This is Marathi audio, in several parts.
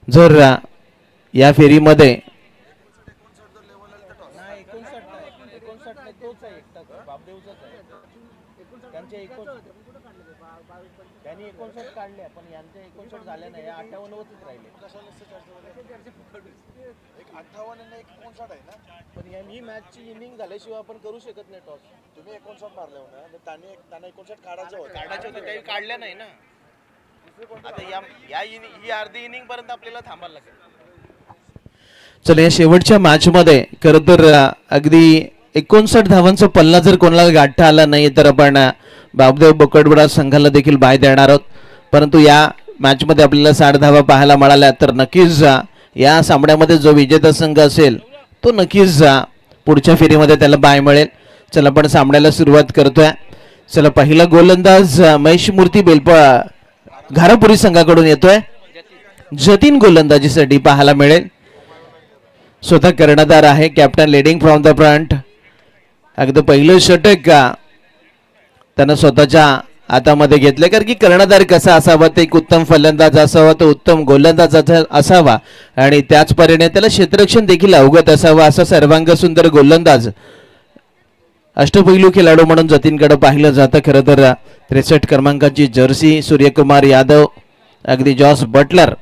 जर या फेरीमध्ये त्यांनी 59 काढल्या पण यांचे 59 झाले नाही 58 वरच राहिले. एक 58 एक 59 आहे ना. पण ही मॅचची इनिंग झाल्याशिवाय आपण करू शकत नाही टॉस. तुम्ही 59 मारले होते ना, त्यांना 59 काढायचं होतं त्याही काढल्या नाही ना. आता ही अर्धी इनिंग पर्यंत आपल्याला थांबायला लागेल. चला या शेवटच्या मॅच मध्ये खरं तर अगदी 59 धावांचा पल्ला जर कोणाला गाठता आला नाही तर आपण बाबदेव बोकडवडा संघाला देखील बाय देणार आहोत. परंतु या मॅच मध्ये आपल्याला 60 धावा पाहायला मिळाल्या तर नक्कीच या सामन्यामध्ये जो विजेता संघ असेल तो नक्कीच पुढच्या फेरीमध्ये त्याला बाय मिळेल. चला आपण सामन्याला सुरुवात करतोय. चला पहिला गोलंदाज महेश मूर्ती घारापुरी संघाकडून येतोय. जतीन गोलंदाजीसाठी पाहायला मिळेल. स्वतः कर्णधार आहे. Captain leading from the front. अगदी पहिलं षटक का त्यानं स्वतःच्या हातामध्ये घेतलं कारण की कर्णधार कसा असावा ते एक उत्तम फलंदाज असावा तो उत्तम गोलंदाज असावा आणि त्याचपरीने त्याला क्षेत्ररक्षण देखील अवगत असावा असा सर्वांग सुंदर गोलंदाज अष्टपैलू खेळाडू म्हणून जतीनकडे पाहिलं जातं. खरं तर 63 क्रमांकाची जर्सी सूर्यकुमार यादव अगदी जॉस बटलर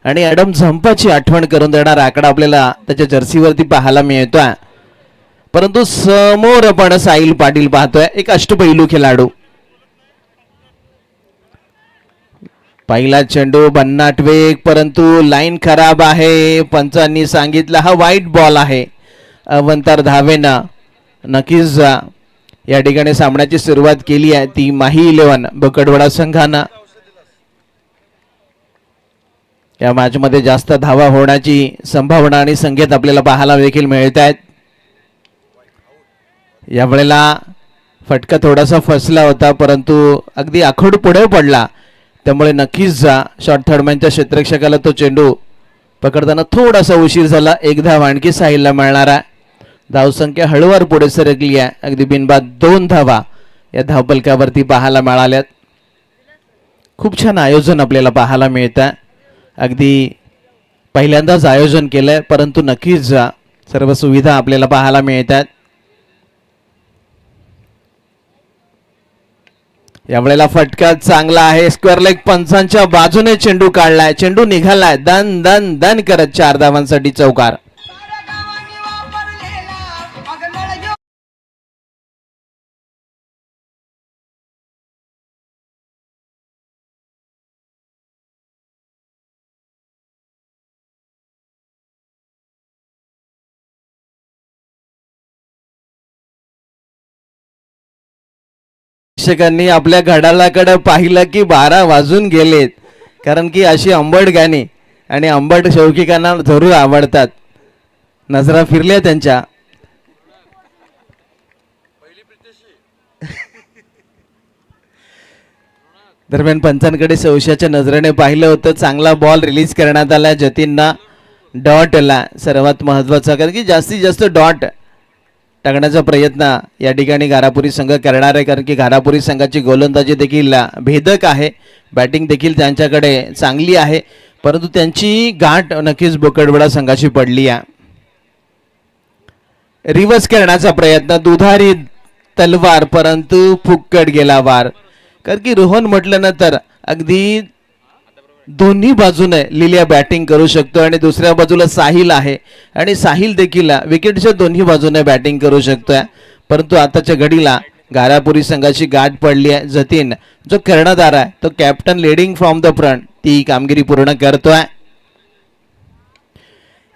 आणि ॲडम झंपाची आठवण करून देणारा आकडा आपल्याला त्याच्या जर्सीवरती पाहायला मिळतोय. परंतु समोर आपण साहिल पाटील पाहतोय एक अष्टपैलू खेळाडू. पहिला चेंडू भन्नाट वेग परंतु लाईन खराब आहे. पंचांनी सांगितलं हा वाईट बॉल आहे. अवंतर धावेनं नक्कीच या ठिकाणी सामन्याची सुरुवात केली आहे ती माही 11 बोकडवडा संघानं. या मॅच मध्ये जास्त धावा होण्याची संभावना आणि संकेत आपल्याला पाहायला देखील मिळत आहेत. यावेळेला फटका थोडासा फसला होता परंतु अगदी आखूड पुढे पडला त्यामुळे नक्कीच शॉर्ट थर्डमॅनच्या क्षेत्ररक्षकाला तो चेंडू पकडताना थोडासा उशीर झाला. एक धाव आणखी साहिलला मिळणार आहे. धावसंख्या हळूवार पुढे सरकली आहे. अगदी बिनबाद 2 धावा या धावपलकावरती पाहायला मिळाल्यात. खूप छान आयोजन आपल्याला पाहायला मिळत आहे. अगदी पहिल्यांदाच आयोजन केलंय परंतु नक्कीच सर्व सुविधा आपल्याला पाहायला मिळतात. यावेळेला फटका चांगला आहे. स्क्वेअर लेग पंचांच्या बाजूने चेंडू काढलाय. चेंडू निघालाय दन दन दन करत 4 धावांसाठी चौकार. प्रेक्षकांनी आपल्या घड्याळाकडे पाहिलं की 12 वाजून गेलेत कारण की अशी अंबट गाणी आणि अंबट शौकिकांना जरूर आवडतात. नजरा फिरल्या त्यांच्या. दरम्यान पंचांकडे सौशाच्या नजरेने पाहिलं होतं. चांगला बॉल रिलीज करण्यात आला. जतीनना डॉटला सर्वात महत्वाचा कारण की जास्तीत जास्त डॉट टाकण्याचा प्रयत्न या ठिकाणी घारापुरी संघ करणार आहे कारण की घारापुरी संघाची गोलंदाजी देखील भेदक आहे. बॅटिंग देखील त्यांच्याकडे चांगली आहे परंतु त्यांची गाठ नक्कीच बोकडवडा संघाची पडली आहे. रिव्हर्स करण्याचा प्रयत्न दुधारी तलवार परंतु फुक्कट गेला वार कारण की रोहन म्हटलं ना तर अगदी दोन्ही बाजूने लिलिया बॅटिंग करू शकतो आणि दुसऱ्या बाजूला साहिल आहे आणि साहिल देखील विकेटच्या दोन्ही बाजूने बॅटिंग करू शकतोय. परंतु आताच्या घडीला घारापुरी संघाची गाठ पडली आहे. जतीन जो कर्णधार आहे तो captain leading from the front ती कामगिरी पूर्ण करतोय.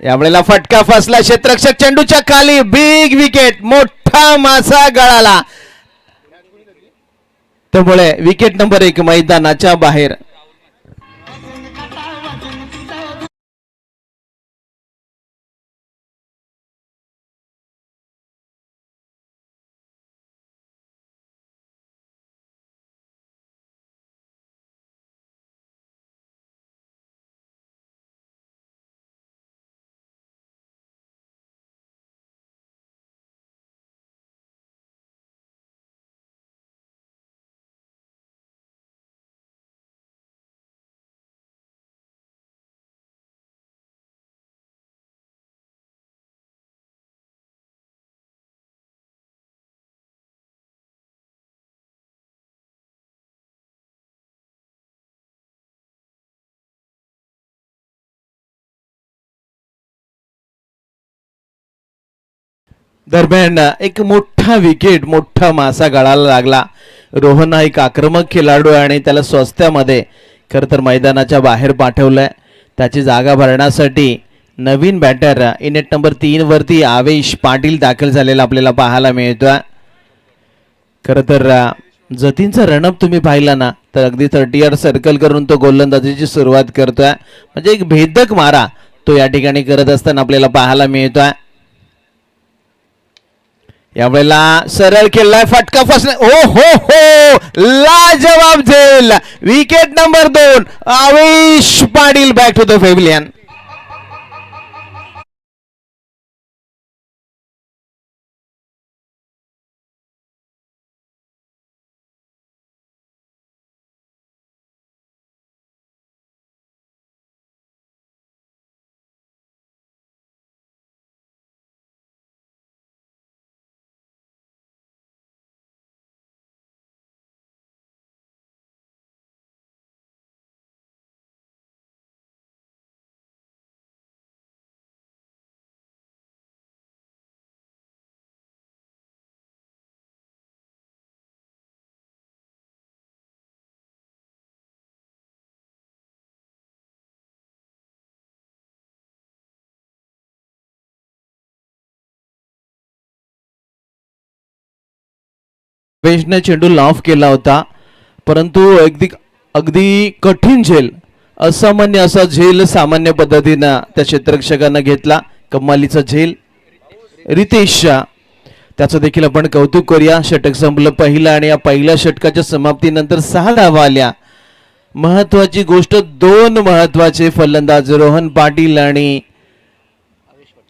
यावेळेला फटका फसला. क्षेत्ररक्षक चेंडूच्या खाली बिग विकेट मोठा मासा गळाला त्यामुळे विकेट नंबर 1 मैदानाच्या बाहेर. दरम्यान एक मोठा विकेट, मोठा मासा गळाला लागला. रोहन हा एक आक्रमक खेळाडू आहे आणि त्याला स्वस्त्यामध्ये खरं तर मैदानाच्या बाहेर पाठवलंय. त्याची जागा भरण्यासाठी नवीन बॅटर इनेट नंबर 3 वरती आवेश पाटील दाखल झालेला आपल्याला पाहायला मिळतोय. खरं तर जतीनचा रनअप तुम्ही पाहिला ना तर अगदी 30 सर्कल करून तो गोलंदाजीची सुरुवात करतोय. म्हणजे एक भेदक मारा तो या ठिकाणी करत असताना आपल्याला पाहायला मिळतोय. यावेळेला सरळ खेळलाय, फटका फसला. ओ हो हो, लाजवाब झेल. Wicket number 2, Avesh Patil back to the pavilion. आवेशने चेंडू लॉफ केला होता, परंतु अगदी अगदी कठीण झेल, असामान्य असा झेल सामान्य पद्धतीनं त्या क्षेत्ररक्षकानं घेतला. कमालीचा झेल रितेश, त्याचं देखील आपण कौतुक करूया. षटक संपलं पहिलं आणि या पहिल्या षटकाच्या समाप्तीनंतर 6 धावा आल्या. महत्वाची गोष्ट, 2 महत्वाचे फलंदाज रोहन पाटील आणि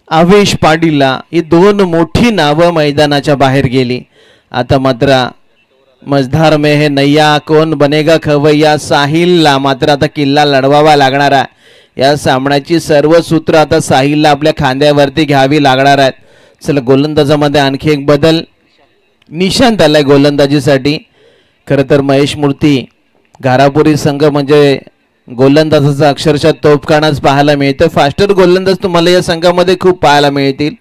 आवेश पाटीलला ही 2 मोठी नावं मैदानाच्या बाहेर गेली. आता मात्र मझधार में हे नैया, कोण बनेगा खवैया. साहिलला मात्र आता किल्ला लढवावा लागणार आहे. या सामन्याची सर्व सूत्र आता साहिलला आपल्या खांद्यावरती घ्यावी लागणार आहेत. चला, गोलंदाजामध्ये आणखी एक बदल, निशांत आलाय गोलंदाजीसाठी. खरं तर महेश मूर्ती घारापुरी संघ म्हणजे गोलंदाजाचा अक्षरशः तोफखानाच पाहायला मिळतं. फास्टर गोलंदाज तुम्हाला या संघामध्ये खूप पाहायला मिळतील.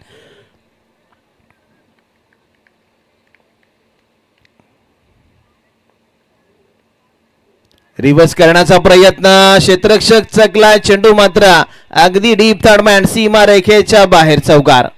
रिव्हर्स करण्याचा प्रयत्न, क्षेत्ररक्षक चकलाय, चेंडू मात्र अगदी डीप थर्डमॅन सीमा रेखेच्या बाहेर चौकार.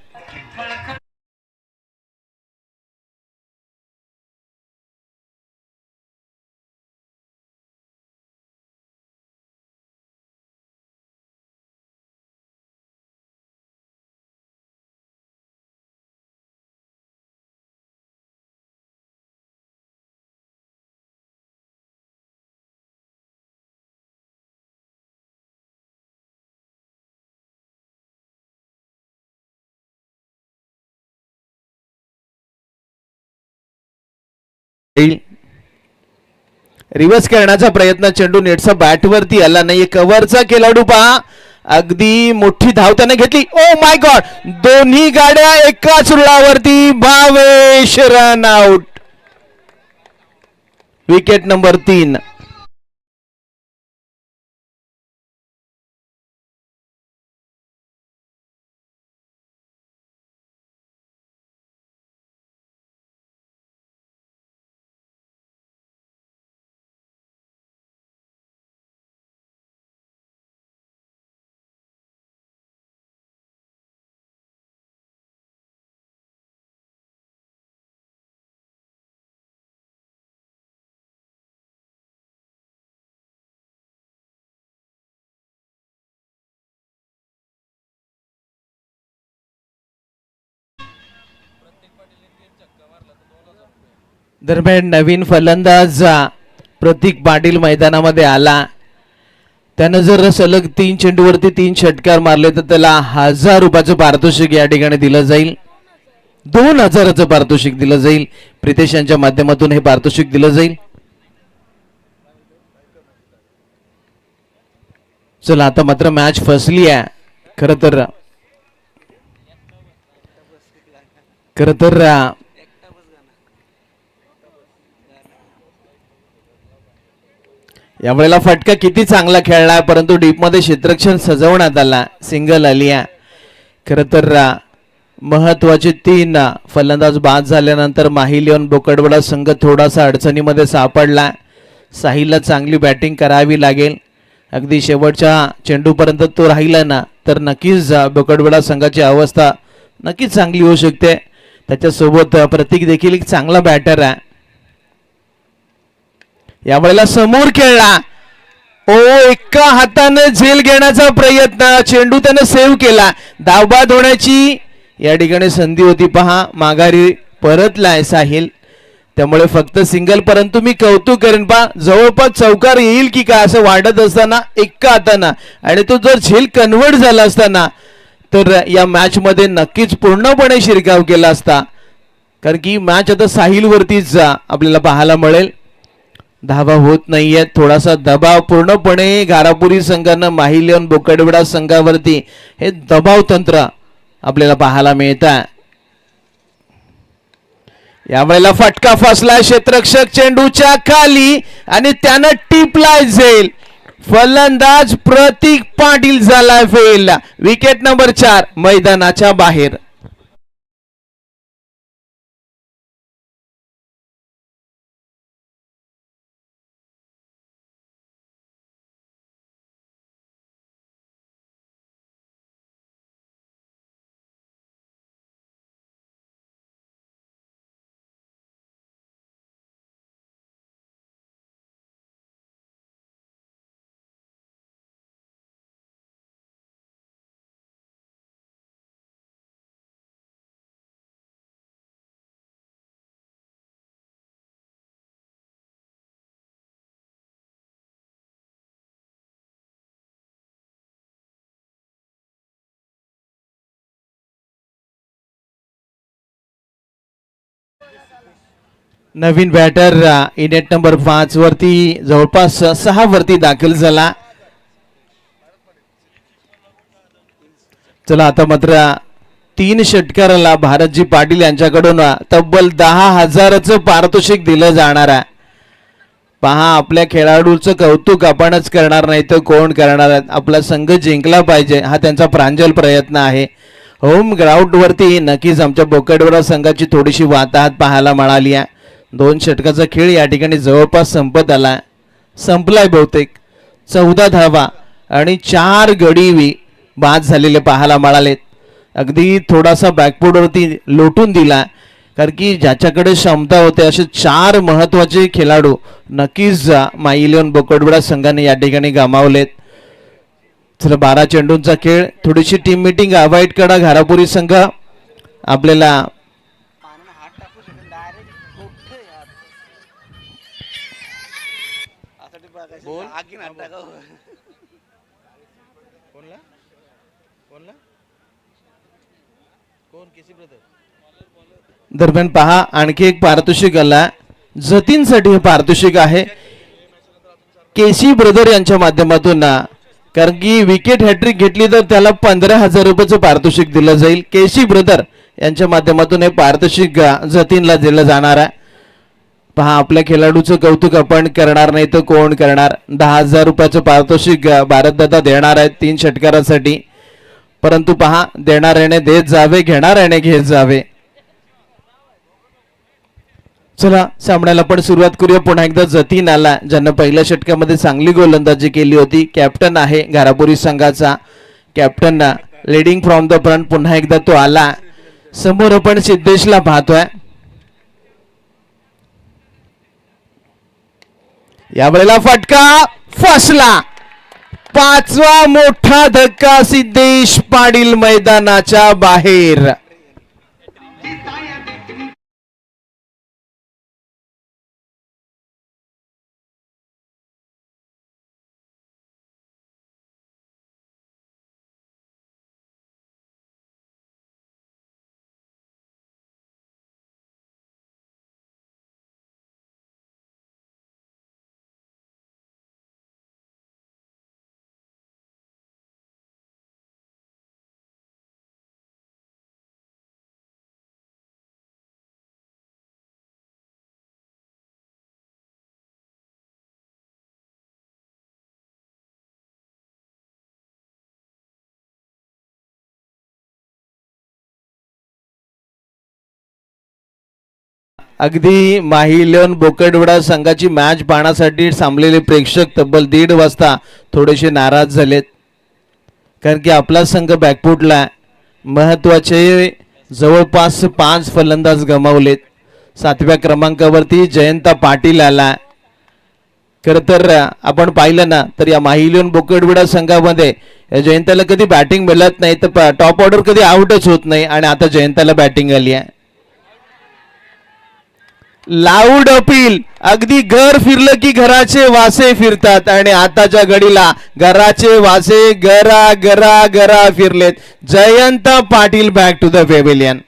रिव्हर्स करण्याचा प्रयत्न, चेंडू नेटचा बॅटवरती आला नाही. कव्हरचा खेळाडू पहा, अगदी मोठी धाव त्याने घेतली. ओ माय गॉड, दोन्ही गाड्या एकाच रुळावरती. Bhavesh run out. Wicket number 3. दरम्यान नवीन फलंदाज प्रतीक पाटील मैदानामध्ये आला. त्यानं जर सलग 3 चेंडूवरती 3 षटकार मारले तर त्याला 1000 रुपयाचं पारितोषिक या ठिकाणी दिलं जाईल. 2000चं पारितोषिक दिलं जाईल. प्रितेश यांच्या माध्यमातून हे पारितोषिक दिलं जाईल. चला, आता मात्र मॅच फसली आहे. खरं तर यावेळेला फटका किती चांगला खेळला, परंतु डीप मध्ये क्षेत्ररक्षण सजवण्यात आला. सिंगल आली आहे. खरं तर महत्वाचे 3 फलंदाज बाद झाल्यानंतर माहिलियन बोकडवडा संघ थोडासा अडचणीमध्ये सापडला. साहिलला चांगली बॅटिंग करावी लागेल. अगदी शेवटच्या चेंडूपर्यंत तो राहिला ना तर नक्कीच बोकडवडा संघाची अवस्था नक्कीच चांगली होऊ शकते. त्याच्यासोबत प्रतीक देखील एक चांगला बॅटर आहे. यावेळेला समोर खेळला. ओ, एका हाताने झेल घेण्याचा प्रयत्न, चेंडू त्याने सेव्ह केला. धावबाद होण्याची या ठिकाणी संधी होती. पहा माघारी परतलाय साहिल, त्यामुळे फक्त सिंगल. परंतु मी कौतुक करेन, पहा जवळपास चौकार येईल की काय असं वाटत असताना एका हाताना, आणि तो जर झेल कन्व्हर्ट झाला असताना तर या मॅच मध्ये नक्कीच पूर्णपणे शिरकाव केला असता. कारण की मॅच आता साहिल वरतीच आपल्याला पाहायला मिळेल. धावा होत नाहीये, थोडासा दबाव पूर्णपणे घारापुरी संघानं माहिलियन बोकडवडा संघावरती हे दबाव तंत्र आपल्याला पाहायला मिळत आहे. यावेळेला फटका फसला क्षेत्ररक्षक चेंडूच्या खाली आणि त्यानं टिपलाय झेल. फलंदाज प्रतीक पाटील झालाय फेल. विकेट नंबर 4 मैदानाच्या बाहेर. नवीन बॅटर इनेट नंबर 5 वरती जवळपास 6 वरती दाखल झाला. चला आता मात्र 3 षटकाराला भारतजी पाटील यांच्याकडून तब्बल 10,000चं पारितोषिक दिलं जाणार आहे. पहा आपल्या खेळाडूचं कौतुक आपणच करणार नाही तर कोण करणार आहे. आपला संघ जिंकला पाहिजे हा त्यांचा प्रांजल प्रयत्न आहे. होम ग्राउंड वरती नक्कीच आमच्या बोकडवडा संघाची थोडीशी वाताहत पाहायला मिळाली आहे. 2 षटकाचा खेळ या ठिकाणी जवळपास संपत आला, संपलाय बहुतेक. 14 धावा आणि 4 गडी बाद झालेले पाहायला मिळालेत. अगदी थोडासा बॅकफुटवरती लोटून दिला, कारण की ज्याच्याकडे क्षमता होते असे 4 महत्वाचे खेळाडू नक्कीच माहिलियन बोकडवडा संघाने या ठिकाणी गमावलेत. चला 12 चेंडूंचा खेळ, थोडीशी टीम मीटिंग अवॉइड करा घारापुरी संघ. आपल्याला दरम्यान पहा आणखी एक पारितोषिक आला. जतीनसाठी हे पारितोषिक आहे केसी ब्रदर यांच्या माध्यमातून. कारण की विकेट हॅट्रिक घेतली तर त्याला 15,000 रुपयाचं पारितोषिक दिलं जाईल. केसी ब्रदर यांच्या माध्यमातून हे पारितोषिक जतीनला दिलं जाणार आहे. पहा आपल्या खेळाडूचं कौतुक आपण करणार नाही तर कोण करणार. 10,000 रुपयाचं पारितोषिक भारतदादा देणार आहेत 3 षटकारासाठी. परंतु पहा देणाऱ्याने देत जावे, घेणाऱ्याने घेत जावे. चला सामन्याला पण सुरुवात करूया. पुन्हा एकदा जतीन आला, ज्यानं पहिल्या षटकामध्ये चांगली गोलंदाजी केली होती. कॅप्टन आहे घारापुरी संघाचा. Captain leading from the front. पुन्हा एकदा तो आला. समोर आपण सिद्धेशला पाहतोय. यावेळेला फटका फसला. 5वा मोठा धक्का. सिद्धेश पाटील मैदानाच्या बाहेर. अगदी माहिलियन बोकडवडा संघाची मॅच पाहण्यासाठी थांबलेले प्रेक्षक तब्बल 1:30 वाजता थोडेसे नाराज झालेत, कारण की आपला संघ बॅकफुटला. महत्त्वाचे जवळपास 5 फलंदाज गमावलेत. 7व्या क्रमांकावरती जयंता पाटील आला. खरं तर आपण पाहिलं ना तर या माहिलियन बोकडवडा संघामध्ये या जयंताला कधी बॅटिंग मिळत नाही, तर टॉप ऑर्डर कधी आउटच होत नाही, आणि आता जयंताला बॅटिंग आली आहे. लाऊड अपील, अगदी घर फिरलं की घराचे वासे फिरतात, आणि आताच्या घडीला घराचे वासे गरा गरा गरा फिरलेत. Jayant Patil back to the pavilion.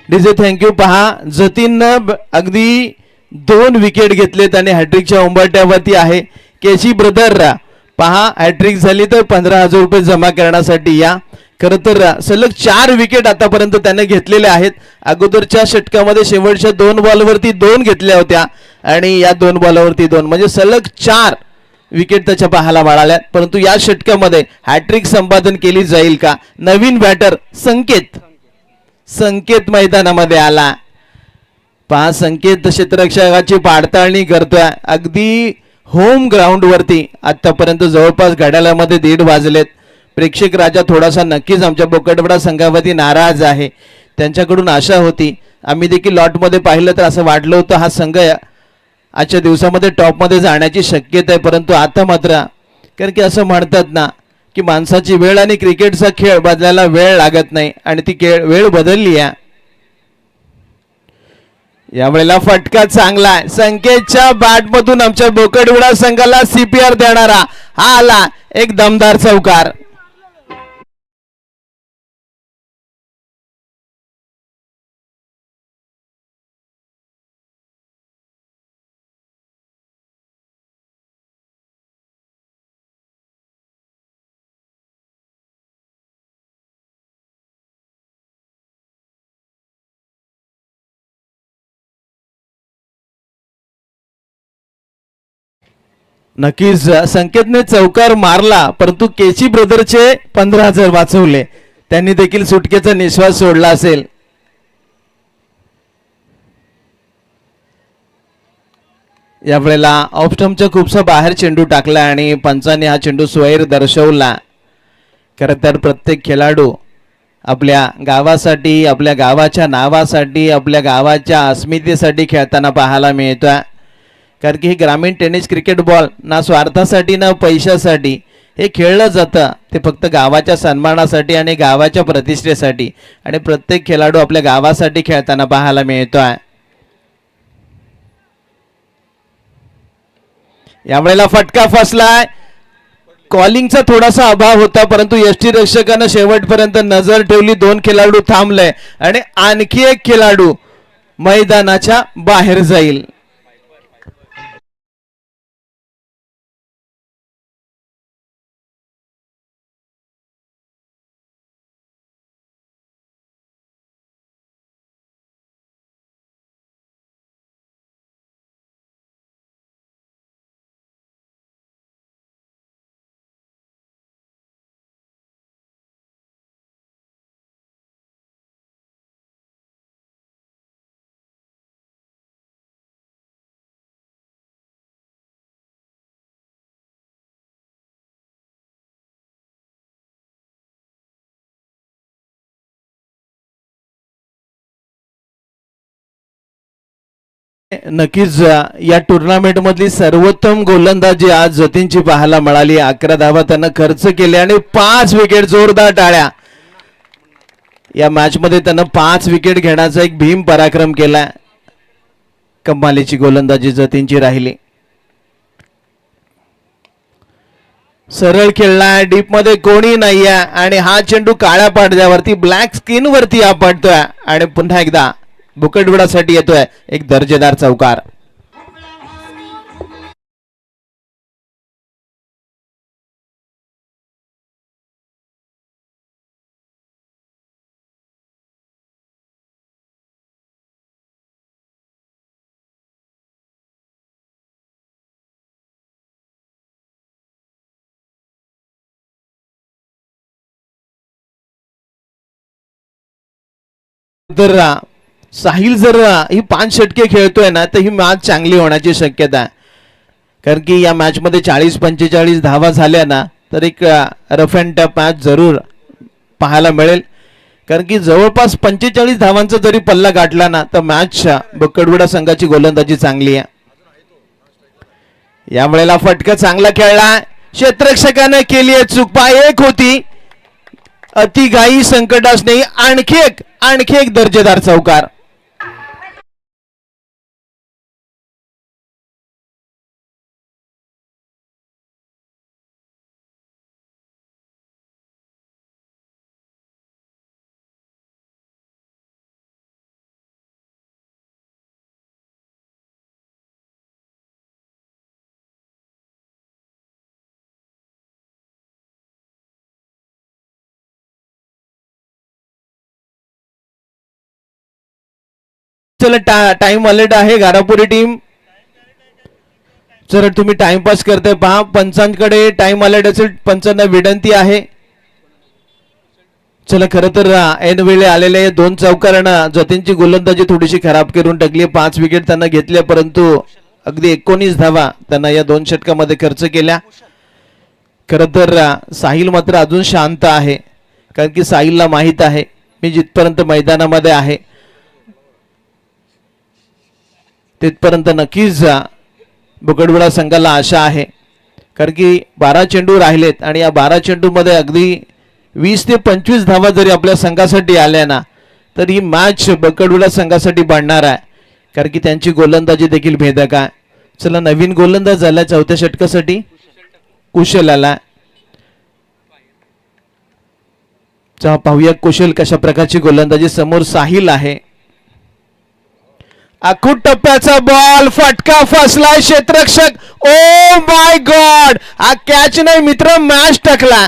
DJ thank you. पहा जतीननं अगदी 2 विकेट घेतलेत आणि हॅट्रिकच्या उंबरट्यावरती आहे. केसी ब्रदर पहा, हॅट्रिक झाली तर 15,000 रुपये जमा करण्यासाठी या. खरं तर सलग 4 विकेट आतापर्यंत त्याने घेतलेले आहेत. अगोदरच्या षटकामध्ये शेवटच्या 2 बॉलवरती 2 घेतल्या होत्या, आणि या 2 बॉलवरती 2, म्हणजे सलग 4 विकेट त्याच्या पाहायला मिळाल्या. परंतु या षटकामध्ये हॅट्रिक संपादन केली जाईल का? नवीन बॅटर संकेत मैदानामध्ये आला. पहा, संकेत क्षेत्ररक्षकाची पाडताळणी करतोय. अगदी होम ग्राउंड वरती आतापर्यंत जवळपास घड्याळामध्ये 1:30 वाजलेत. प्रेक्षक राजा थोडासा नक्कीच आमच्या बोकडवडा संघावरती नाराज आहे. त्यांच्याकडून आशा होती, आम्ही देखील लॉटमध्ये पाहिलं तर असं वाटलं होतं हा संघ आजच्या दिवसामध्ये टॉपमध्ये जाण्याची शक्यता आहे. परंतु आता मात्र, कारण की असं म्हणतात ना की माणसाची वेळ आणि क्रिकेटचा खेळ बदलायला वेळ लागत नाही, आणि ती वेळ बदलली आहे. यावेळेला फटका चांगला आहे. संकेतच्या बॅटमधून आमच्या बोकडवडा संघाला CPR देणारा हा आला एक दमदार चौकार. नक्कीच संकेतने चौकार मारला, परंतु केसी ब्रदरचे 15,000 वाचवले. त्यांनी देखील सुटकेचा निश्वास सोडला असेल. यावेळेला ऑफस्टम्पच्या खूपसा बाहेर चेंडू टाकला आणि पंचाने हा चेंडू स्वैर दर्शवला. खरं तर प्रत्येक खेळाडू आपल्या गावासाठी, आपल्या गावाच्या नावासाठी, आपल्या गावाच्या अस्मितेसाठी खेळताना पाहायला मिळतोय. कारण की हे ग्रामीण टेनिस क्रिकेट बॉल ना स्वार्थासाठी ना पैशासाठी हे खेळलं जातं, ते फक्त गावाच्या सन्मानासाठी आणि गावाच्या प्रतिष्ठेसाठी, आणि प्रत्येक खेळाडू आपल्या गावासाठी खेळताना पाहायला मिळतोय. यावेळेला फटका फसलाय. कॉलिंगचा थोडासा अभाव होता, परंतु यष्टीरक्षकानं शेवटपर्यंत नजर ठेवली. 2 खेळाडू थांबले आणि आणखी एक खेळाडू मैदानाच्या बाहेर जाईल. नक्कीच या टुर्नामेंट मधली सर्वोत्तम गोलंदाजी आज जतीनची पाहायला मिळाली. 11 धावा त्यानं खर्च केले आणि 5 विकेट. जोरदार टाळ्या. या मॅच मध्ये त्यानं 5 विकेट घेण्याचा एक भीम पराक्रम केला. कमालीची गोलंदाजी जतीनची राहिली. सरळ खेळलाय, डीप मध्ये कोणी नाहीये, आणि हा चेंडू काळ्या पडद्यावरती ब्लॅक स्क्रीन वरती आपटतोय, आणि पुन्हा एकदा बुकडविडासाठी येतोय एक दर्जेदार चौकार. तर साहिल जर ही 5 षटके खेळतोय ना तर ही मॅच चांगली होण्याची शक्यता आहे. कारण की या मॅच मध्ये 40-45 धावा झाल्या ना तर एक रफ अँड टफ मॅच जरूर पाहायला मिळेल. कारण की जवळपास 45 धावांचा जरी पल्ला गाठला ना तर मॅच बकडविडा संघाची गोलंदाजी चांगली आहे. या वेळेला फटका चांगला खेळला, क्षेत्ररक्षकाने केली आहे चूक, पाय एक होती, अतिघाई संकटास नाही, आणखी एक दर्जेदार चौकार. चला टाइम अलर्ट आहे घारापुरी टीम. जर तुम्ही टाइमपास करताय पहा, पंचांकडे टाइम अलर्ट असेल, पंचांना विनंती आहे. चला खरं तर ऐन वेळी आलेले 2 चौकारांना जतीनची गोलंदाजी थोडीशी खराब करून टाकली. 5 विकेट त्यांना घेतल्या, परंतु अगदी 19 धावा त्यांना या 2 षटकामध्ये खर्च केल्या. खरं तर साहिल मात्र अजून शांत आहे, कारण की साहिलला माहित आहे मी जिथपर्यंत मैदानामध्ये आहे तिथपर्यंत नक्कीच बुकडविडा संघाला आशा आहे. कारण की 12 चेंडू राहिलेत आणि या 12 चेंडूमध्ये अगदी 20 ते 25 धावा जरी आपल्या संघासाठी आल्या ना तर ही मॅच बुकडविडा संघासाठी बनणार आहे. कारण की त्यांची गोलंदाजी देखील भेदक आहे. चला नवीन गोलंदाज झाला 4थ्या षटकासाठी, कुशल आला. चला पाहूया कुशल कशा प्रकारची गोलंदाजी. समोर साहिल आहे. आखूट टप्प्याचा बॉल, फटका फसलाय, क्षेत्ररक्षक, ओ माय गॉड, हा कॅच नाही मित्र, मॅच टाकला.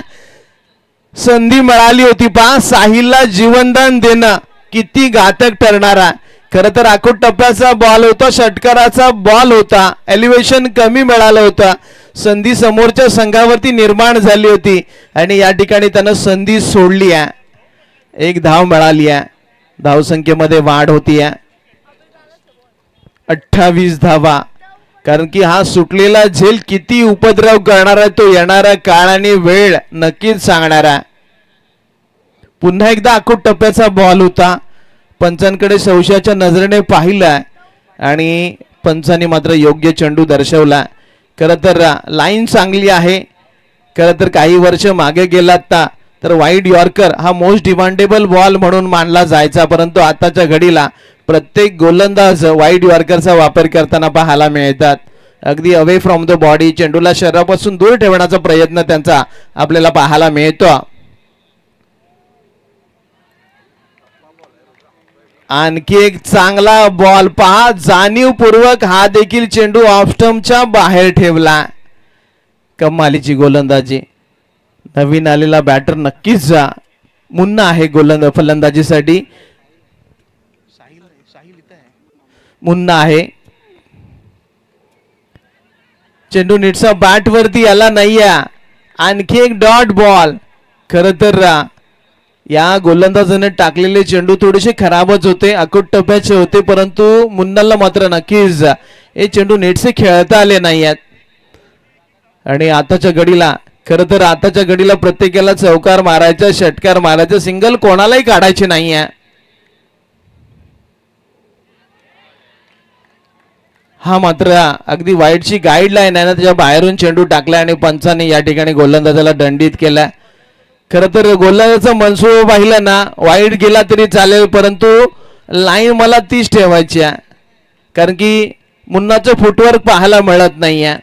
संधी मिळाली होती पहा, साहिलला जीवनदान देणं किती घातक ठरणारा. खरं तर आखूट टप्प्याचा बॉल होता, षटकाराचा बॉल होता, एलिव्हेशन कमी मिळालं होतं, संधी समोरच्या संघावरती निर्माण झाली होती आणि या ठिकाणी त्यानं संधी सोडली आहे. 1 धाव मिळाली आहे, धावसंख्येमध्ये वाढ होती आहे, 28 धावा. कारण की हा सुटलेला झेल किती उपद्रव करणार आहे तो येणारा काळ आणि वेळ नक्कीच सांगणार आहे. पुन्हा एकदा आखूट टप्प्याचा बॉल होता, पंचांकडे संशयाच्या नजरेने पाहिला आणि पंचांनी मात्र योग्य चेंडू दर्शवला. खरं तर लाईन चांगली आहे. खरं तर काही वर्ष मागे गेलात तर वाईड यॉर्कर हा मोस्ट डिमांडेबल बॉल म्हणून मानला जायचा, परंतु आताच्या घडीला प्रत्येक गोलंदाज वाईड यॉर्करचा वापर करताना पाहायला मिळतात. अगदी अवे फ्रॉम द बॉडी, चेंडूला शरीरापासून दूर ठेवण्याचा प्रयत्न त्यांचा आपल्याला पाहायला मिळतो. आणखी एक चांगला बॉल पहा, जाणीवपूर्वक हा देखील चेंडू ऑफ स्टंपच्या बाहेर ठेवला. कमालीची गोलंदाजी. नवीन आलेला बॅटर नक्कीच मुन्ना आहे फलंदाजीसाठी. मुन्ना आहे. चेंडू नीटसा बॅट वरती आला नाहीये. आणखी एक डॉट बॉल. खरं तर या गोलंदाजाने टाकलेले चेंडू थोडेसे खराबच होते, आखूट टप्प्याचे होते, परंतु मुन्नाला मात्र नक्कीच हे चेंडू नीटसे खेळता आले नाही आहेत. आणि आताच्या घडीला आताच्या घडीला प्रत्येकाला चौकार मारायचा, षटकार मारायचा, सिंगल कोणालाही काढायची नाहीये. हा मात्र अगदी वाईडची गाईडलाईन आहे ना, त्याच्या बाहेरून चेंडू टाकला आणि पंचाने या ठिकाणी गोलंदाजाला दंडित केला. खरं तर गोलंदाजाचा मनसूबा पाहिला ना, वाईड गेला तरी चालेल, परंतु लाईन मला तीच ठेवायची आहे. कारण की मुन्नाचं फुटवर्क पाहायला मिळत नाहीये.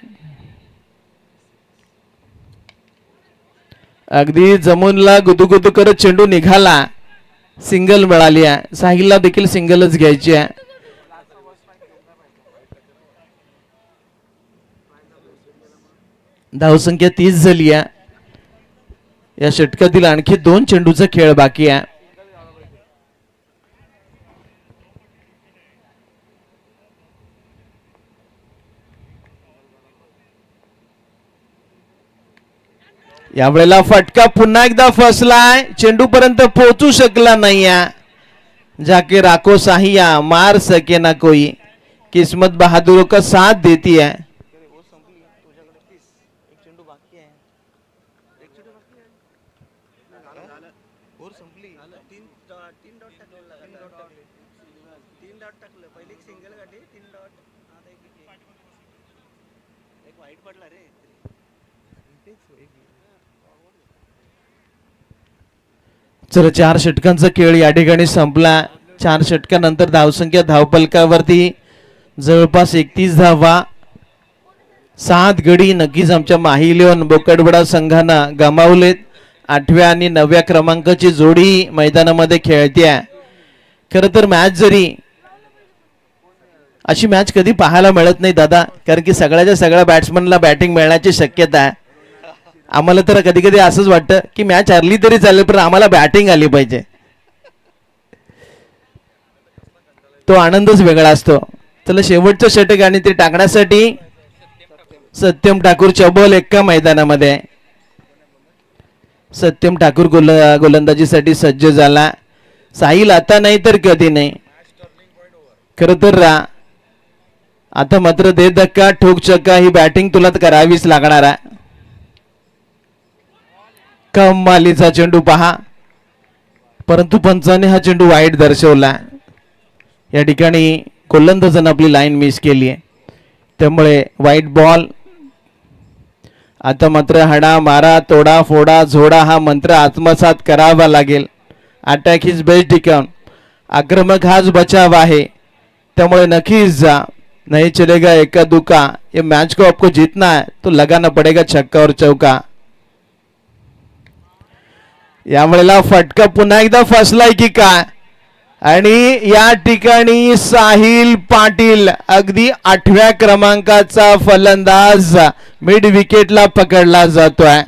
अगदी जमुनला गुदुगुदू करत चेंडू निघाला सिंगल मिळाली आहे. साहिलला देखील सिंगलच घ्यायची आहे. धावसंख्या 30 झाली आहे. या षटकातील आणखी 2 चेंडूचा खेळ बाकी आहे. यावेळेला फटका पुन्हा एकदा फसलाय. चेंडू पर्यंत पोहोचू शकला नाही. जाके राखो साहिया मार सके ना कोई, किस्मत बहादुरों का साथ देती है. चला 4 षटकांचा खेळ या ठिकाणी संपला. 4 षटकानंतर धावसंख्या धावपलकावरती जवळपास 31 धावा. 7 गडी नक्कीच आमच्या माही इलेव्हन बोकडवडा संघानं गमावलेत. 8व्या आणि 9व्या क्रमांकाची जोडी मैदानामध्ये खेळते. खरं तर मॅच जरी अशी मॅच कधी पाहायला मिळत नाही दादा, कारण की सगळ्याच्या सगळ्या बॅट्समनला बॅटिंग मिळण्याची शक्यता आहे. आम्हाला तर कधी कधी असंच वाटतं की मॅच हरली तरी चालेल पण आम्हाला बॅटिंग आली पाहिजे. तो आनंदच वेगळा असतो. चला शेवटचं षटक आणि ते टाकण्यासाठी सत्यम ठाकूर चबल एका मैदानामध्ये. सत्यम ठाकूर गोलंदाजीसाठी सज्ज झाला. साहिल आता नाही तर कधी नाही. खर तर आता मात्र दे धक्का ठोक चक्का ही बॅटिंग तुला करावीच लागणार आहे. कमालीचा चेंडू पहा, परंतु पंचाने हा चेंडू वाईट दर्शवला. या ठिकाणी गोलंदाजानं आपली लाईन मिस केली आहे, त्यामुळे वाईट बॉल. आता मात्र हाडा मारा तोडा फोडा झोडा हा मंत्र आत्मसात करावा लागेल. अटॅक इज बेस्ट डिकन, आक्रमक हाच बचाव आहे. त्यामुळे नक्कीच जा नहीं चलेगा एका दुका. ये मैच को आपको जीतना है तो लगाना पड़ेगा छक्का और चौका. यावेळेला फटका पुन्हा एकदा फसलाय की काय, आणि या ठिकाणी साहिल पाटील अगदी 8व्या क्रमांकाचा फलंदाज मिड विकेटला पकडला जातोय.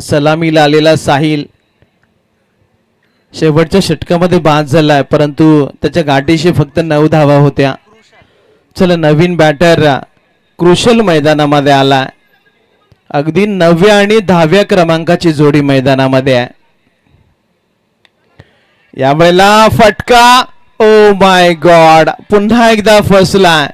सलामीला आलेला साहिल शेवटच्या षटकामध्ये बाद झालाय, परंतु त्याच्या गाठीशी फक्त 9 धावा होत्या. चला नवीन बॅटर क्रुशल मैदानामध्ये आला. अगदी 9व्या आणि 10व्या क्रमांकाची जोडी मैदानामध्ये आहे. यावेळेला फटका ओ माय गॉड पुन्हा एकदा फसला.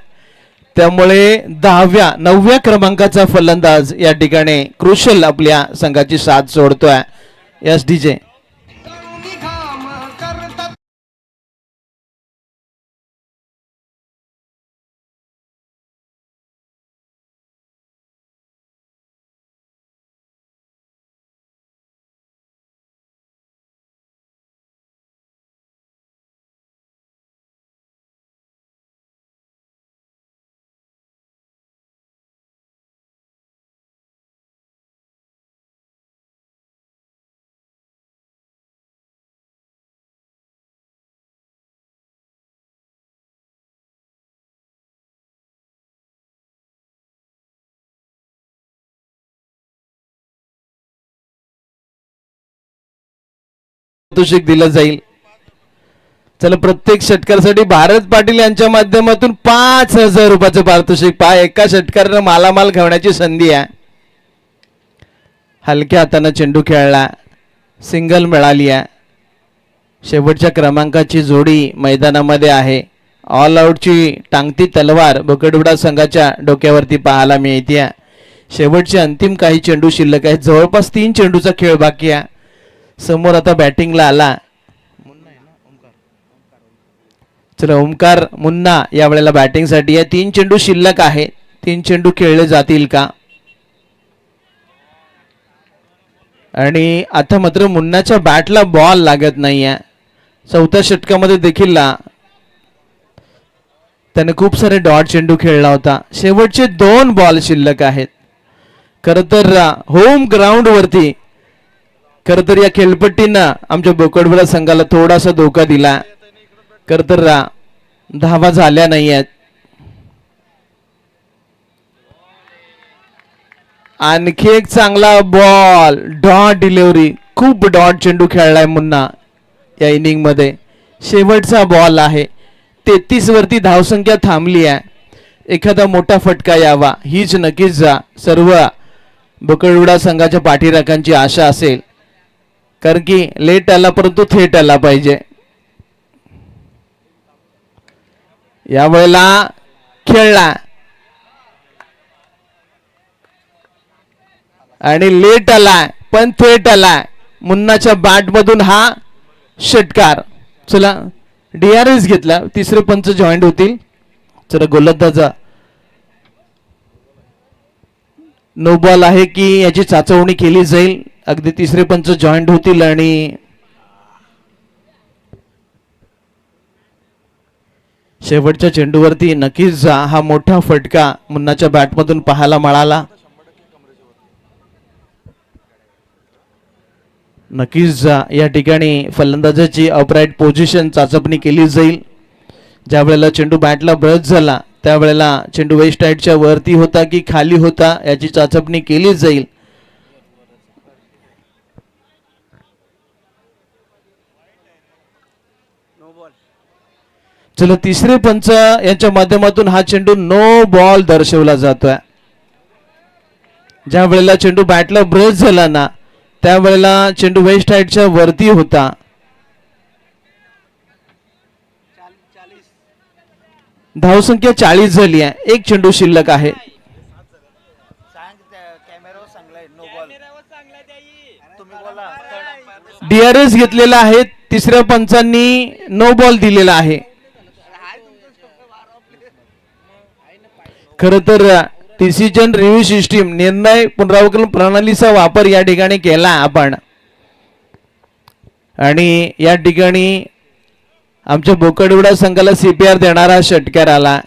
त्यामुळे 9व्या क्रमांकाचा फलंदाज या ठिकाणी क्रुशल आपल्या संघाची साथ सोडतोय. Yes DJ. पारितोषिक दिलं जाईल. चला प्रत्येक षटकारासाठी भारत पाटील यांच्या माध्यमातून 5,000 रुपयाचं पारितोषिक. एका षटकारानं मालामाल घेण्याची संधी आहे. हलक्या हाताने चेंडू खेळला, सिंगल मिळाली आहे. शेवटच्या क्रमांकाची जोडी मैदानामध्ये आहे. ऑल आउटची टांगती तलवार बोकडवडा संघाच्या डोक्यावरती पाहायला मिळते. शेवटचे अंतिम काही चेंडू शिल्लक आहेत. जवळपास 3 चेंडूचा खेळ बाकी आहे. समोर आता बॅटिंगला आला चला ओमकार मुन्ना यावेळेला बॅटिंगसाठी आहे. 3 चेंडू शिल्लक आहे. 3 चेंडू खेळले जातील का? आणि आता मात्र मुन्नाच्या बॅटला बॉल लागत नाहीये. चौथ्या षटकामध्ये देखील त्याने खूप सारे डॉट चेंडू खेळला होता. शेवटचे 2 बॉल शिल्लक आहेत. खर तर होम ग्राउंड वरती खर तर या खेळपट्टीनं आमच्या बोकडवाडा संघाला थोडासा धोका दिला. खर तर धावा झाल्या नाही आहेत. आणखी एक चांगला बॉल डॉट डिलिव्हरी. खूप डॉट चेंडू खेळलाय मुन्ना या इनिंग मध्ये. शेवटचा बॉल आहे. 33 वरती धावसंख्या थांबली आहे. एखादा मोठा फटका यावा हीच नक्कीच सर्व बोकडवाडा संघाच्या पाठीराखांची आशा असेल. कारण की लेट आला परंतु थेट आला पाहिजे. यावेळेला खेळला आणि लेट आलाय पण थेट आलाय. मुन्नाच्या बॅट मधून हा षटकार. चला DRS घेतला. तिसरे पंच जॉईंट होतील. चला गोलंदाजा नो बॉल आहे की याची चाचवणी केली जाईल. अगदी तिसरे पंच जॉईंट होतील आणि शेवटच्या चेंडूवरती नक्कीच हा मोठा फटका मुन्नाच्या बॅटमधून पाहायला मिळाला. नक्कीच या ठिकाणी फलंदाजाची अपराईट पोझिशन चाचपणी केली जाईल. ज्या वेळेला चेंडू बॅटला ब्रश झाला त्यावेळेला चेंडू वेस्ट साईडच्या वरती होता की खाली होता याची चाचपणी केली जाईल. चला तिसरे पंच यांच्या माध्यमातून हा चेंडू नो बॉल दर्शवला जातोय. ज्या वेळेला चेंडू बॅटला ब्रश झाला ना त्यावेळेला चेंडू वेस्ट साईडच्या वरती होता. धावसंख्या 40 झाली आहे. 1 चेंडू शिल्लक आहे. DRS घेतलेला आहे. तिसऱ्या पंचांनी नो बॉल दिलेला आहे. खर तर डिसिजन रिव्ह्यू सिस्टीम निर्णय पुनरावलोकन प्रणालीचा वापर या ठिकाणी केला आपण. आणि या ठिकाणी आमच्या बोकडवाडा संघाला CPR देणारा षटकार आला.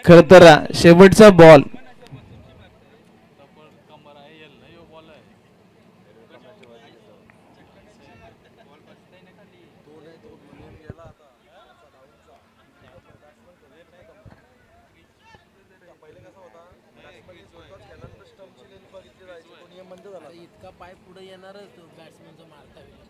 खर तर शेवटचा बॉल इतका पाय पुढे येणारच बॅट्समॅनचा मारता होईल.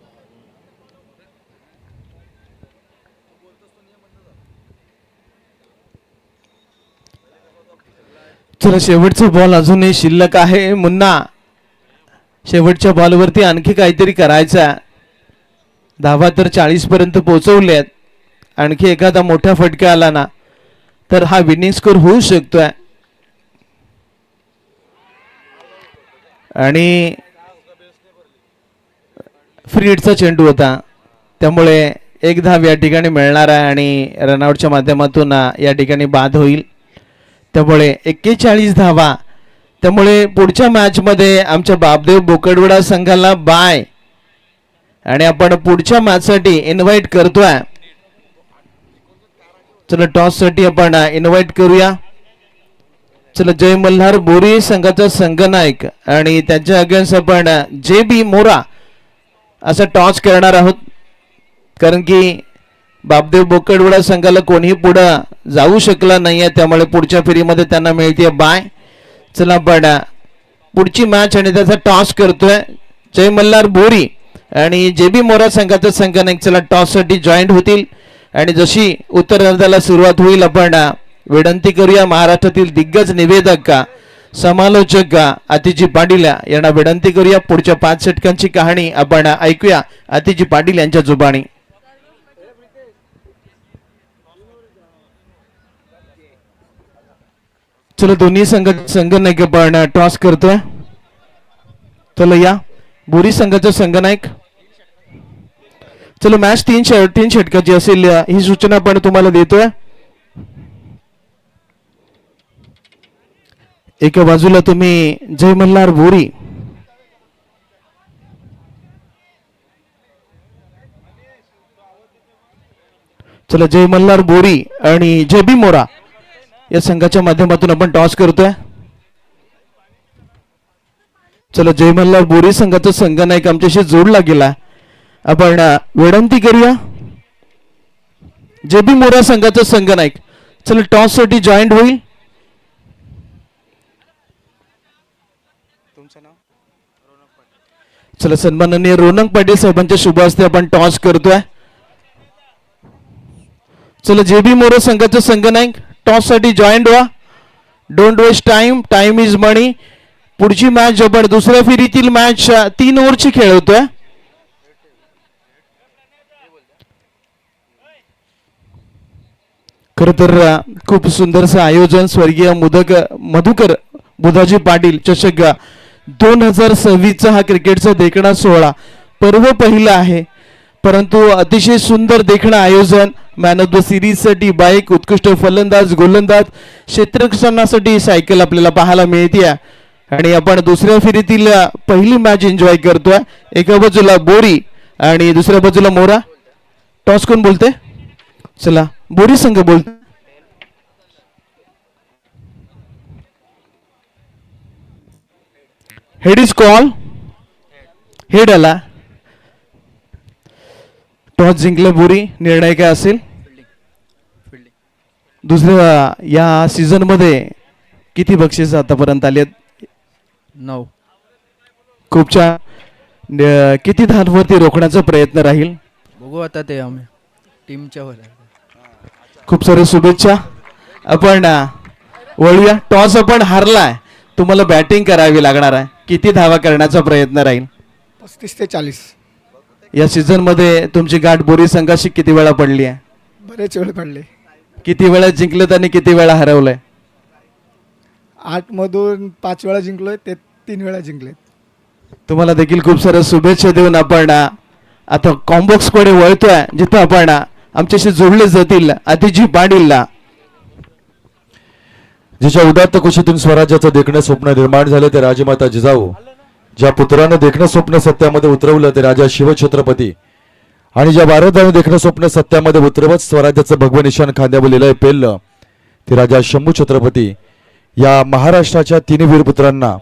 चला शेवटचा बॉल अजूनही शिल्लक आहे. मुन्ना शेवटच्या बॉलवरती आणखी काहीतरी करायचा. धावा तर 40 पर्यंत पोहोचवल्यात. आणखी एखादा मोठा फटका आला ना तर हा विनिंग स्कोर होऊ शकतोय. आणि फ्री हिटचा चेंडू होता त्यामुळे 1 धाव या ठिकाणी मिळणार आहे आणि रनआउटच्या माध्यमातून या ठिकाणी बाद होईल. त्यामुळे 41 धावा. त्यामुळे पुढच्या मॅच मध्ये आमच्या बापदेव बोकडवाडा संघाला बाय आणि आपण पुढच्या मॅच साठी इन्व्हाइट करतोय. चला टॉस साठी आपण इन्व्हाइट करूया. चला जय मल्हार बोरी संघाचा संघनायक आणि त्यांच्या अगेन्स्ट आपण JB मोरा असा टॉस करणार आहोत. कारण की बापदेव बोकडवाडा संघाला कोणीही पुढे जाऊ शकला नाहीये त्यामुळे पुढच्या फेरीमध्ये त्यांना मिळते बाय. चला आपण पुढची मॅच आणि त्याचा टॉस करतोय. जय मल्हार बोरी आणि JB मोरा संघाचा संघनायक चला टॉस साठी जॉईंट होतील. आणि जशी उत्तरार्धाला सुरुवात होईल आपण विनंती करूया महाराष्ट्रातील दिग्गज निवेदक समालोचक आतिजी पाटील यांना विनंती करूया. पुढच्या 5 षटकांची कहाणी आपण ऐकूया आतिजी पाटील यांच्या जुबानी. चला दोन्ही संघनायक आपण टॉस करतोय. चला या बोरी संघाचा संघनायक. चलो मॅच तीन षटकाची असेल ही सूचना आपण तुम्हाला देतोय. एका बाजूला तुम्ही जय मल्हार बोरी, चला जय मल्हार बोरी आणि जेबी मोरा या संघाच्या माध्यमातून आपण टॉस करतोय. चला जय मल्हार बोरी संघाचा संघनायक आमच्याशी जोडला गेला. आपण विनंती करूया जेबी मोरा संघाचा संघनायक चला टॉस साठी जॉईंट होईल. चला सन्माननीय रोनक पाटील साहेबांच्या शुभ हस्ते आपण टॉस करतोय. चला जेबी मोरा संघाचा संघनायक टॉस साठी जॉईंट व्हा. Don't waste time, time is money. पुढची मॅच आपण दुसऱ्या फेरीतील मॅच 3 ओव्हरची खेळवतोय. खर तर खूप सुंदरसं आयोजन स्वर्गीय मधुकर बुधाजी पाटील चषक 2026चा हा क्रिकेटचा देखणा सोहळा पर्व पहिला आहे, परंतु अतिशय सुंदर देखणं आयोजन. मॅन ऑफ द सिरीज साठी बाईक, उत्कृष्ट फलंदाज, गोलंदाज, क्षेत्ररक्षणासाठी सायकल आपल्याला पाहायला मिळते आणि आपण दुसऱ्या फेरीतील पहिली मॅच एन्जॉय करतोय. एका बाजूला बोरी आणि दुसऱ्या बाजूला मोरा. टॉस कोण बोलते? चला बोरी संघ बोलते. Head is call. हेड आला. टॉस जिंकलं बोरी. निर्णय काय असेल? दुसऱ्या या सीझन मध्ये किती बक्षीस आतापर्यंत आले? 9. खूप छान. किती धावांवरती रोखण्याचा प्रयत्न राहील? बघू आता ते आम्ही टीमच्या वर आहे. खूप सारे शुभेच्छा. आपण वळूया. टॉस आपण हारलाय, तुम्हाला बॅटिंग करावी लागणार आहे. किती धावा करण्याचा प्रयत्न राहील? 35 ते 40. या सीझन मध्ये तुमची गाठ बोरी संघाशी किती वेळा पडली आहे? बरेच वेळ पडले. किती वेळा जिंकलेत आणि किती वेळा हरवलंय? 8 मधून 5 वेळा जिंकलोय, ते 3 वेळा जिंकलेत. तुम्हाला देखील खूप साऱ्या शुभेच्छा देऊन आपण आता कॉम्बॉक्स कडे वळतोय, जिथं आपण आमच्याशी जोडले जातील अतिजी पाटीलला. जिच्या उदात्त कुशीतून स्वराज्याचं देखणं स्वप्न निर्माण झालं ते राजमाता जिजाऊ, ज्या पुत्रानं देखणं स्वप्न सत्यामध्ये उतरवलं ते राजा शिवछत्रपती, आणि ज्या भारतानं देखणं स्वप्न सत्यामध्ये उतरवत स्वराज्याचं भगवं निशाण खांद्यावर लिहिलंय पेललं ते राजा शंभू छत्रपती. या महाराष्ट्राच्या 3 वीर पुत्रांना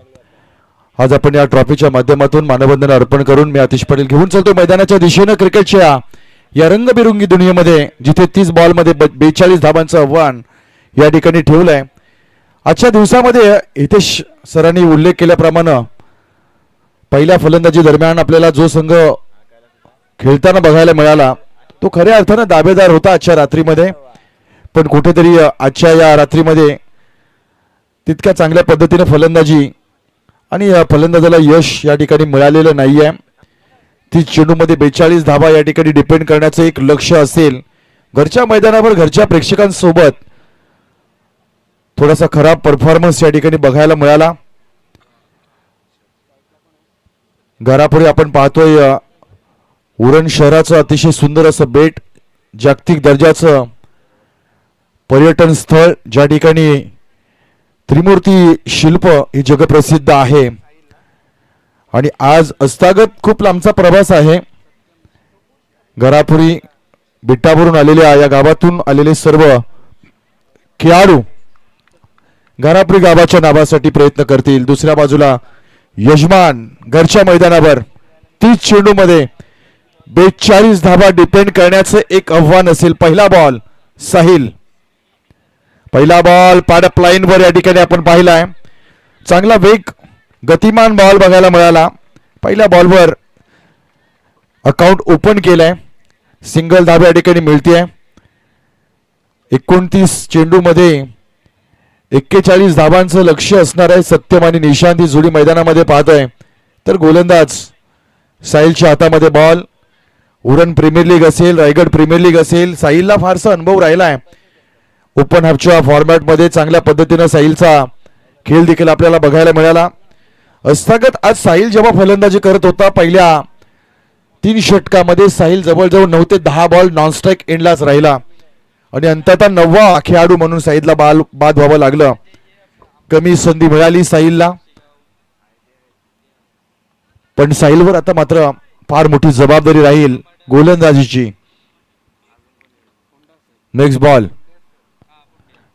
आज आपण या ट्रॉफीच्या माध्यमातून मानवंदना अर्पण करून मी आतिश पाटील घेऊन चालतो मैदानाच्या दिशेनं. क्रिकेटच्या या रंगबिरंगी दुनियेमध्ये जिथे 30 बॉलमध्ये 42 धावांचं आव्हान या ठिकाणी ठेवलंय. आजच्या दिवसामध्ये हितेश सरांनी उल्लेख केल्याप्रमाणे पहिल्या फलंदाजी दरम्यान आपल्याला जो संघ खेळताना बघायला मिळाला तो खऱ्या अर्थानं दावेदार होता आजच्या रात्रीमध्ये, पण कुठेतरी आजच्या या रात्रीमध्ये तितक्या चांगल्या पद्धतीने फलंदाजी आणि या फलंदाजाला यश या ठिकाणी मिळालेलं नाहीये. 30 चेंडूमध्ये 42 धावा या ठिकाणी डिपेंड करण्याचं एक लक्ष्य असेल. घरच्या मैदानावर घरच्या प्रेक्षकांसोबत थोडासा खराब परफॉर्मन्स या ठिकाणी बघायला मिळाला. घरापुढे आपण पाहतोय उरण शहराचं अतिशय सुंदर असं बेट, जागतिक दर्जाचं पर्यटन स्थळ, ज्या ठिकाणी त्रिमूर्ती शिल्प हे जगप्रसिद्ध आहे. आणि आज अस्तागत खूप लांबचा प्रवास आहे. घरापुरी बिट्टावरून आलेल्या या गावातून आलेले सर्व खेळाडू घरापुरी गावाच्या नावासाठी प्रयत्न करतील. दुसऱ्या बाजूला यजमान घरच्या मैदानावर 30 चेंडूमध्ये 42 धावा डिपेंड करण्याचं एक आव्हान असेल. पहिला बॉल साहिल, पहिला बॉल पाडप लाईन वर या ठिकाणी आपण पाहिलाय. चांगला वेग, गतिमान बॉल बघायला मिळाला. पहिल्या बॉलवर अकाउंट ओपन केलंय. सिंगल धावा या ठिकाणी मिळतेय. 29 चेंडूमध्ये 41 धावांचं लक्ष्य असणार आहे. सत्यम आणि निशांत ही जोडी मैदानामध्ये पाहतोय, तर गोलंदाज साहिलच्या हातामध्ये बॉल. उरण प्रीमियर लीग असेल, रायगड प्रीमियर लीग असेल, साहिलला फारसा अनुभव राहिलाय. ओपन हाफच्या फॉर्मॅटमध्ये चांगल्या पद्धतीनं साहिलचा खेळ देखील आपल्याला बघायला मिळाला. असतागत आज साहिल जेव्हा फलंदाजी करत होता पहिल्या 3 षटकामध्ये साहिल जवळजवळ 9 ते 10 बॉल नॉनस्ट्राईक एंडलाच राहिला आणि अंततः 9वा खेळाडू म्हणून साहिलला बाद व्हावं लागलं. कमी संधी मिळाली साहिलला, पण साहिलवर आता मात्र फार मोठी जबाबदारी राहील गोलंदाजीची. नेक्स्ट बॉल,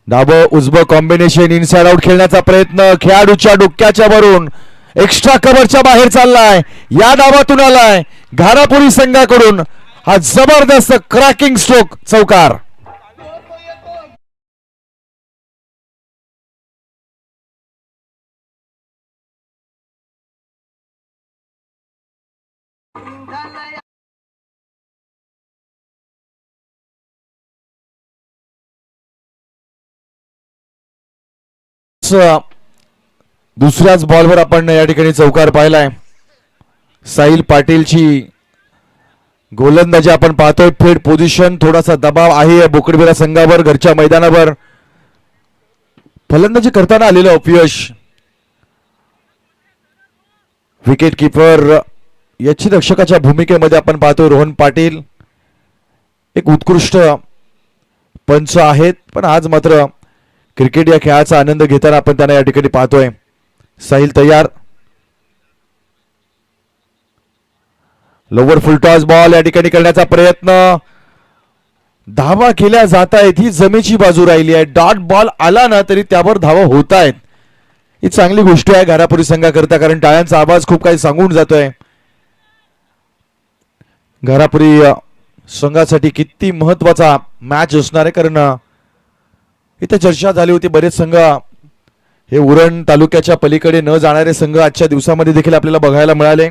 डाबं उजबं कॉम्बिनेशन, इनसाइड आउट खेळण्याचा प्रयत्न, खेळाडूच्या डोक्याच्या वरून एक्स्ट्रा कव्हरच्या बाहेर चाललाय. या डावातून आलाय घारापुरी संघाकडून हा जबरदस्त क्रॅकिंग स्ट्रोक, चौकार. दुसऱ्याच बॉलवर आपण या ठिकाणी चौकार पाहिलाय. साहिल पाटीलची गोलंदाजी आपण पाहतोय. फेड पोझिशन, थोडासा दबाव आहे बोकडबिरा संघावर घरच्या मैदानावर. फलंदाजी करताना आलेलं अपयश, विकेट किपर याची रक्षकाच्या भूमिकेमध्ये आपण पाहतोय रोहन पाटील. एक उत्कृष्ट पंच आहेत, पण आज मात्र क्रिकेट या खेळाचा आनंद घेताना आपण त्यांना या ठिकाणी पाहतोय. साहिल तयार, लोवर फुलटॉस बॉल या ठिकाणी करण्याचा प्रयत्न, धावा केल्या जात आहेत. ही जमेची बाजू राहिली आहे. डॉट बॉल आला ना तरी त्यावर धावा होत आहेत. ही चांगली गोष्ट आहे घारापुरी संघाकरता, कारण टाळ्यांचा आवाज खूप काही सांगून जातोय. घारापुरी संघासाठी किती महत्वाचा मॅच असणार आहे, कारण इथे चर्चा झाली होती. बरेच संघ हे उरण तालुक्याच्या पलीकडे न जाणारे संघ आजच्या दिवसामध्ये देखील आपल्याला बघायला मिळाले,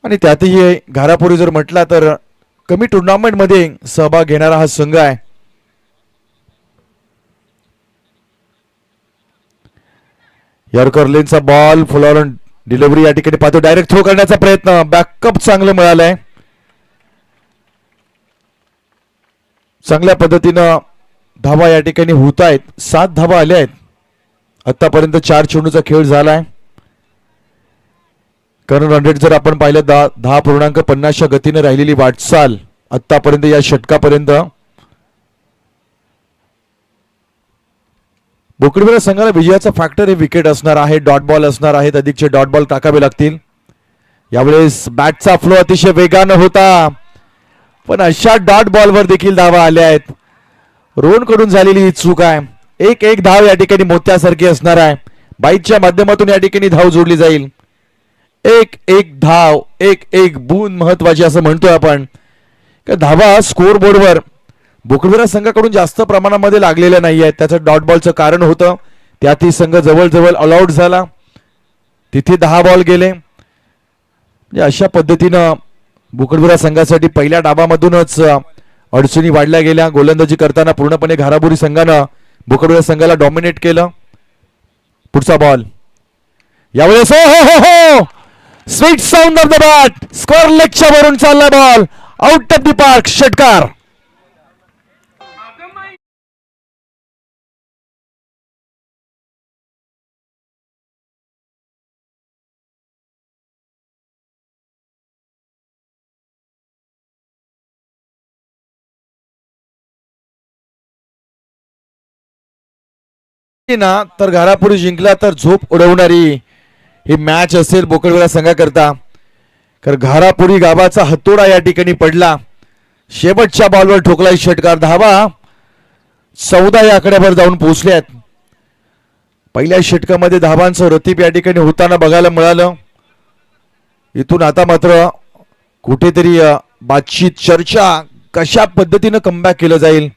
आणि त्यातही घारापुरी जर म्हटला तर कमी टुर्नामेंट मध्ये सहभाग घेणारा हा संघ आहे. यॉर्कर लेनचा बॉल, फुलॉर डिलिव्हरी या ठिकाणी पाहतो. डायरेक्ट थ्रो करण्याचा प्रयत्न, बॅकअप चांगलं मिळालंय. चांगल्या पद्धतीनं धावा या ठिकाणी होत आहेत. 7 धावा आल्या आहेत. आतापर्यंत 4 चेंडूचा खेळ झालाय. कारण रन रेट जर आपण पाहिलं 10.50च्या गतीने राहिलेली वाटचाल आतापर्यंत या षटकापर्यंत. बोकडबिरा संघाला विजयाचा फॅक्टर हे विकेट असणार आहे, डॉट बॉल असणार आहेत. अधिकचे डॉट बॉल टाकावे लागतील. यावेळेस बॅटचा फ्लो अतिशय वेगानं होता, पण अशा डॉट बॉलवर देखील धावा आल्या आहेत. रोहन कडून झालेली ही चूक आहे. एक धाव या ठिकाणी मोत्यासारखी असणार आहे. बाईकच्या माध्यमातून या ठिकाणी धाव जोडली जाईल. एक धाव, एक बून महत्वाची असं म्हणतोय आपण. धावा स्कोर बोर्डवर बोकडबिरा संघाकडून जास्त प्रमाणामध्ये लागलेल्या नाही आहेत. त्याचं डॉट बॉलचं कारण होतं, त्यातही संघ जवळ ऑलआउट झाला. तिथे 10 बॉल गेले. अशा पद्धतीनं बोकडबिरा संघासाठी पहिल्या डावामधूनच अडचणी वाढल्या गेल्या. गोलंदाजी करताना पूर्णपणे घारापुरी संघानं बोकडबिरा संघाला डॉमिनेट केलं. पुढचा बॉल, यावेळेस हो sweet sound of the bat, square लेगच्या वरून चालला ball, out of the park, षटकार. ना तर घारापुरी जिंकला तर झोप उडवणारी ही मॅच असेल बोकडबिरा संघाकरता. कारण घारापुरी गावाचा हतोडा या ठिकाणी पडला. शेवटच्या बॉलवर ठोकला षटकार. धावा 14 या आकड्यावर जाऊन पोहोचल्यात. पहिल्या षटकामध्ये धावांचं रतीप या ठिकाणी होताना बघायला मिळालं. इथून आता मात्र कुठेतरी बातचीत, चर्चा, कशा पद्धतीनं कमबॅक केलं जाईल,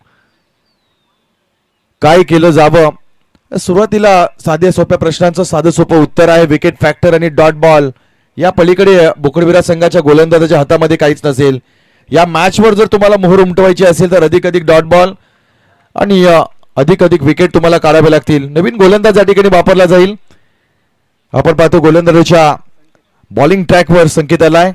काय केलं जावं. सुरुवातीला साध्या सोप्या प्रश्नांचं साधं सोपं उत्तर आहे. विकेट फॅक्टर आणि डॉट बॉल या पलीकडे बोकडबिरा संघाच्या गोलंदाजाच्या हातामध्ये काहीच नसेल. या मॅचवर जर तुम्हाला मोहर उमटवायची असेल तर अधिक डॉट बॉल आणि अधिक विकेट तुम्हाला काढावे लागतील. नवीन गोलंदाज या ठिकाणी वापरला जाईल. आपण पाहतो गोलंदाजाच्या बॉलिंग ट्रॅकवर संकेत आलाय.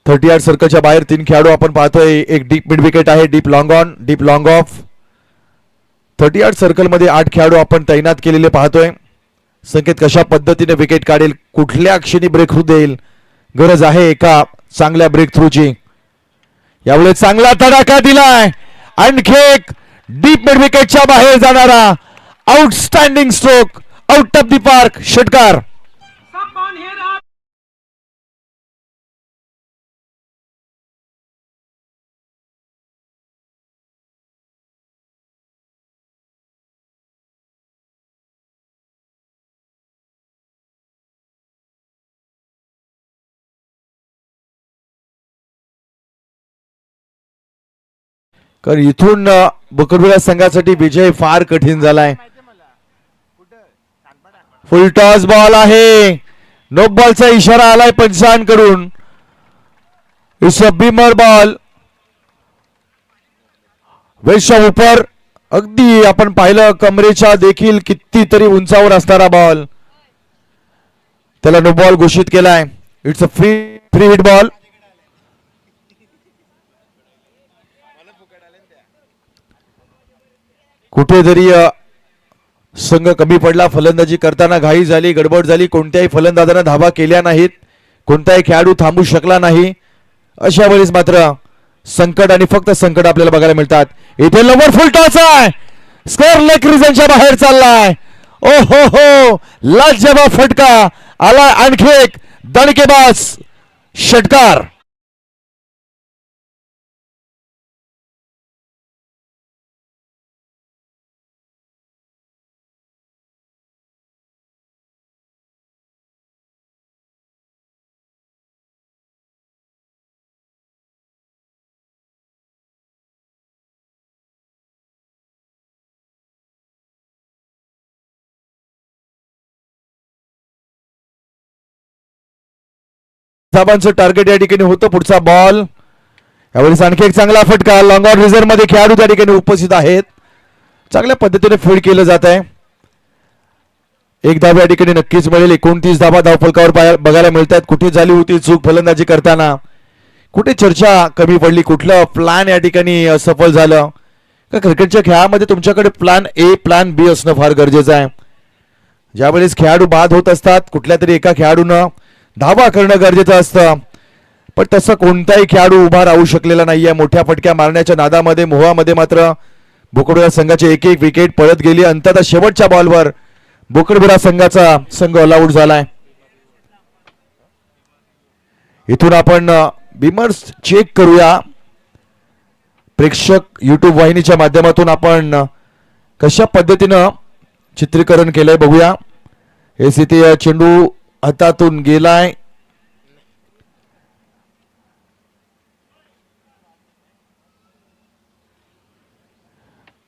30 यार्ड सर्कलच्या बाहेर 3 खेळाडू आपण पाहतोय. एक डीप मिड विकेट आहे, deep long on, deep long of. 38 सर्कलमध्ये 8 खेळाडू आपण तैनात केलेले पाहतोय. संकेत कशा पद्धतीने विकेट काढेल, कुठल्या क्षणी ब्रेक थ्रू देईल, गरज आहे एका चांगल्या ब्रेक थ्रूची. यावेळी चांगला तडाखा दिलाय, आणखी एक डीप मिड विकेटच्या बाहेर जाणारा outstanding stroke, out of the park षटकार. कारण इथून बुकरविला संघासाठी विजय फार कठीण झालाय. फुल टॉस बॉल आहे, नो बॉलचा इशारा आलाय पंचांकडून. इट्स अ बीमर बॉल, वेशा ऊपर, अगदी आपण पाहिलं कमरेच्या देखील कितीतरी उंचावर असणारा बॉल, त्याला नो बॉल घोषित केलाय. It's a free hit ball. कुठेतरी संघ कमी पडला, फलंदाजी करताना घाई झाली, गडबड झाली, कोणत्याही फलंदाजांना धावा केल्या नाहीत, कोणताही खेळाडू थांबू शकला नाही. अशा वेळेस मात्र संकट आणि फक्त संकट आपल्याला बघायला मिळतात. इथे लवर फुल टॉस आहे, स्कोअर लेग रिजनच्या बाहेर चाललाय. ओ हो हो, लाजवाब फटका आला, आणखी एक दणकेबाज षटकार. धाबांचं टार्गेट या ठिकाणी होतं. पुढचा बॉल, यावेळेस आणखी एक चांगला फटका, लॉंग ऑन रिझर्व मध्ये खेळाडू त्या ठिकाणी उपस्थित आहेत. चांगल्या पद्धतीने फील्ड केलं जात आहे. एक धाव या ठिकाणी नक्कीच मिळेल. 29 धावा धावफलकावर बघायला मिळतात. कुठे झाली होती चूक फलंदाजी करताना, कुठे चर्चा कमी पडली, कुठलं प्लॅन या ठिकाणी असफल झालं का. क्रिकेटच्या खेळामध्ये तुमच्याकडे प्लॅन ए प्लॅन बी असणं फार गरजेचं आहे. ज्यावेळेस खेळाडू बाद होत असतात, कुठल्या तरी एका खेळाडूनं धावा करणं गरजेचं असतं, पण तसं कोणताही खेळाडू उभा राहू शकलेला नाहीये. मोठ्या फटक्या मारण्याच्या नादामध्ये मोहामध्ये मात्र बुकडबिरा संघाची एक एक विकेट पळत गेली. अंततः शेवटच्या बॉलवर बुकडबिरा संघाचा संघ ऑल आउट झालाय. इथून आपण बीमर्स चेक करूया. प्रेक्षक युट्यूब वाहिनीच्या माध्यमातून आपण कशा पद्धतीनं चित्रीकरण केलंय बघूया. हे स्थिती, चेंडू हातातून गेलाय.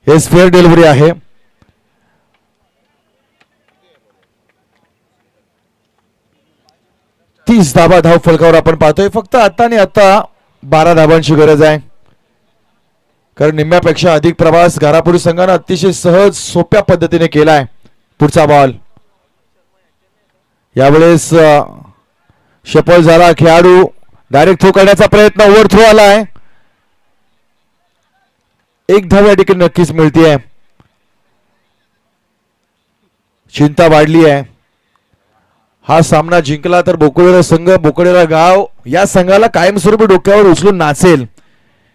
हे स्फेअर डिलिव्हरी आहे. तीस धाबा धाव फलकावर आपण पाहतोय. फक्त आता आणि आता 12 धाबांची गरज आहे, कारण निम्म्यापेक्षा अधिक प्रवास घारापुरी संघानं अतिशय सहज सोप्या पद्धतीने केलाय. पुढचा बॉल, यावेळेस शफल झाला. खेळाडू डायरेक्ट थ्रो करण्याचा प्रयत्न, ओव्हर थ्रो आलाय. एक धाव या ठिकाणी नक्कीच मिळतीये. चिंता वाढली आहे. हा सामना जिंकला तर बोकडे संघ, बोकडेला गाव या संघाला कायमस्वरूपी डोक्यावर उचलून नाचेल.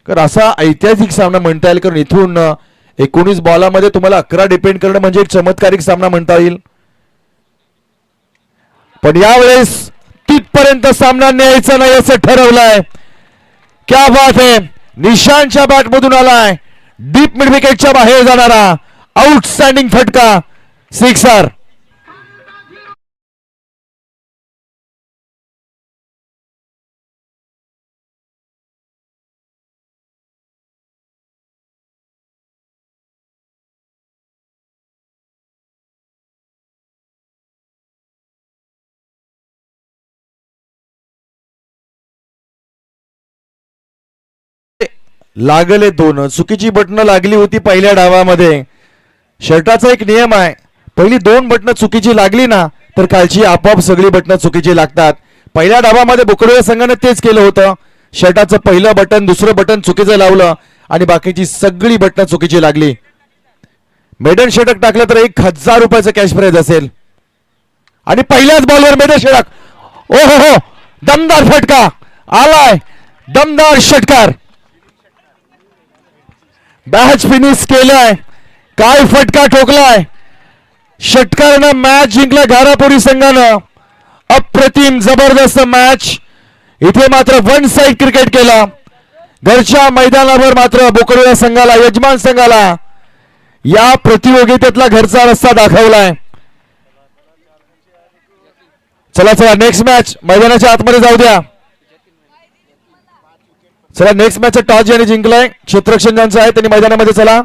कारण असा ऐतिहासिक सामना म्हणता येईल, कारण इथून 19 बॉलामध्ये तुम्हाला 11 डिपेंड करणं म्हणजे एक चमत्कारिक सामना म्हणता येईल. पण यावेळेस तिथपर्यंत सामना न्यायचा नाही असं ठरवलंय. क्या बात आहे. निशांतच्या बॅटमधून आलाय डीप मिड विकेटच्या बाहेर जाणारा आउटस्टँडिंग फटका, सिक्सर. लागले दोन, चुकीची बटणं लागली होती पहिल्या डावामध्ये. शर्टाचा एक नियम आहे, पहिली 2 बटणं चुकीची लागली ना तर कालची आपोआप सगळी बटणं चुकीची लागतात. पहिल्या डावामध्ये बोकडे संघाने तेच केलं होतं. शर्टाचं पहिलं बटन, दुसरं बटन चुकीचं लावलं आणि बाकीची सगळी बटणं चुकीची लागली. मेडन षटक टाकलं तर 1000 रुपयाचं कॅश प्राइज असेल. आणि पहिल्याच बॉलवर मेडन षटक. ओ हो, दमदार फटका आलाय, दमदार षटकार. मॅच फिनिश केलाय. काय फटका ठोकलाय षटकारानं. मॅच जिंकला घारापुरी संघानं. अप्रतिम जबरदस्त मॅच. इथे मात्र वन साइड क्रिकेट केला. घरच्या मैदानावर मात्र बोकडवाडा संघाला, यजमान संघाला या प्रतियोगितेतला घरचा रस्ता दाखवलाय. चला चला नेक्स्ट मॅच मैदानाच्या आतमध्ये जाऊ द्या. चला नेक्स्ट मॅच टॉस ज्याने जिंकलाय क्षेत्ररक्षण ज्यांचं आहे त्यांनी मैदानामध्ये चला.